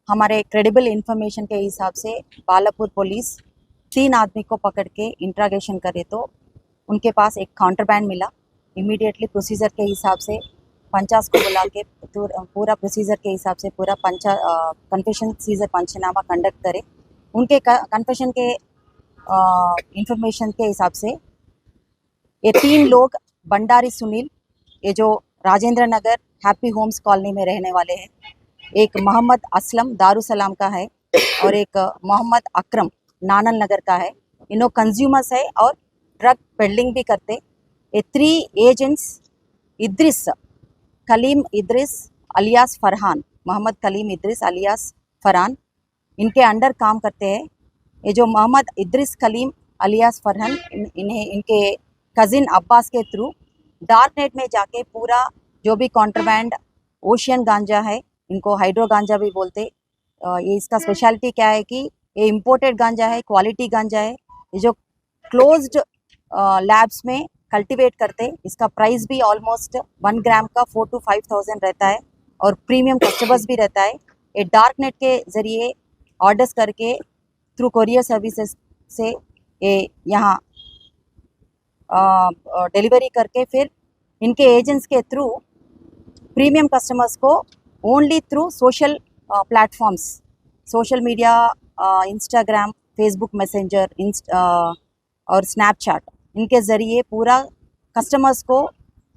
हमारे credible information के हिसाब से बालापुर पुलिस 3 आदमी को पकड़ के इंट्रागेशन करे तो उनके पास एक काउंटरबैंड मिला। इमीडिएटली प्रोसीजर के हिसाब से पंचास को बुला के पूरा प्रोसीजर के हिसाब से पूरा कन्फेशन सीजर पंचनामा कंडक्ट करे। उनके कन्फेशन के इंफॉर्मेशन के हिसाब से ये 3 लोग भंडारी सुनील, ये जो Rajendra Nagar happy Holmes colony में रहने वाले हैं, एक मोहम्मद असलम दारुसलाम का है और एक मोहम्मद अकरम नानन नगर का है। इन्हों कंज्यूमर्स है और ड्रग पेडलिंग भी करते। ये 3 agents Idris Kaleem Idris alias Farhan, Mohammad Kaleem Idris alias Farhan, इनके अंडर काम करते हैं। ये जो मोहम्मद इद्रिस कलीम अलियास फरहान इनके कज़िन अब्बास के थ्रू डार्क नेट में जाके पूरा जो भी कॉन्ट्रबैंड ओशियन गांजा है, इनको हाइड्रो गांजा भी बोलते। ये इसका स्पेशलिटी क्या है कि ये इम्पोर्टेड गांजा है, क्वालिटी गांजा है। ये जो क्लोज्ड लैब्स में कल्टीवेट करते, इसका प्राइस भी ऑलमोस्ट 1 ग्राम का 4,000 to 5,000 रहता है और प्रीमियम कस्टमर्स भी रहता है। ये डार्क नेट के ज़रिए ऑर्डर्स करके थ्रू कोरियर सर्विसेज से ये यहाँ डिलीवरी करके फिर इनके एजेंट्स के थ्रू प्रीमियम कस्टमर्स को only through social platforms, social media, Instagram, Facebook messenger और स्नैपचैट, इनके ज़रिए पूरा कस्टमर्स को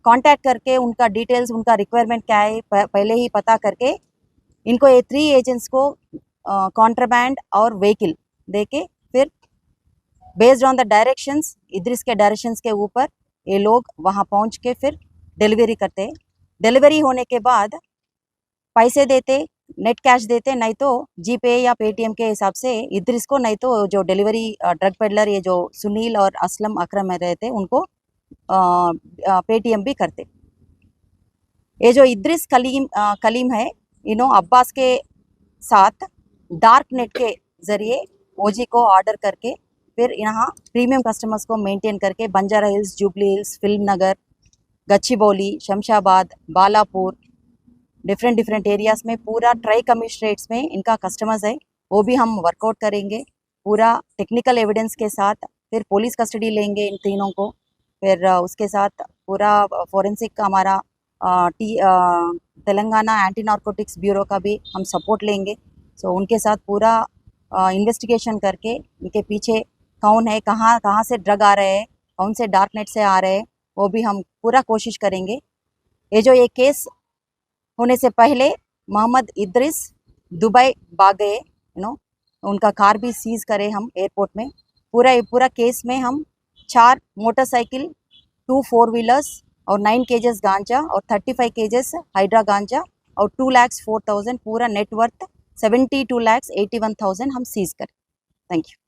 कांटेक्ट करके उनका डिटेल्स, उनका रिक्वायरमेंट क्या है पहले ही पता करके इनको ये 3 एजेंट्स को कॉन्ट्रबैंड और व्हीकल देके फिर based on the directions, Idris के डायरेक्शंस के ऊपर ये लोग वहाँ पहुँच के फिर डिलीवरी करते हैं। डिलीवरी होने के बाद पैसे देते, नेट कैश देते, नहीं तो जीपे या पेटीएम के हिसाब से इद्रिस को, नहीं तो जो डिलीवरी ड्रग पेडलर ये जो सुनील और असलम अकरम में रहते उनको पेटीएम भी करते। ये जो इद्रिस कलीम है, इन्हों अब्बास के साथ डार्क नेट के ज़रिए ओजी को ऑर्डर करके फिर यहाँ प्रीमियम कस्टमर्स को मेंटेन करके Banjara Hills, Jubilee Hills, film Nagar, Gachibowli, Shamshabad, Balapur, different areas में पूरा ट्राई कमिश्नरेट्स में इनका कस्टमर्स है, वो भी हम वर्कआउट करेंगे पूरा टेक्निकल एविडेंस के साथ। फिर पुलिस कस्टडी लेंगे इन तीनों को, फिर उसके साथ पूरा फॉरेंसिक का हमारा तेलंगाना एंटी नार्कोटिक्स ब्यूरो का भी हम सपोर्ट लेंगे। सो उनके साथ पूरा इन्वेस्टिगेशन करके इनके पीछे कौन है, कहाँ से ड्रग आ रहे हैं, कौन से डार्क नेट से आ रहे हैं, वो भी हम पूरा कोशिश करेंगे। ये केस होने से पहले मोहम्मद इद्रिस दुबई भाग गए, उनका कार भी सीज करे हम एयरपोर्ट में। पूरा केस में हम 4 मोटरसाइकिल, 2 4 व्हीलर्स और 9 केजेस गांजा और 35 केजेस हाइड्रा गांजा और 2,04,000 पूरा नेटवर्थ 72,81,000 हम सीज करें। Thank you.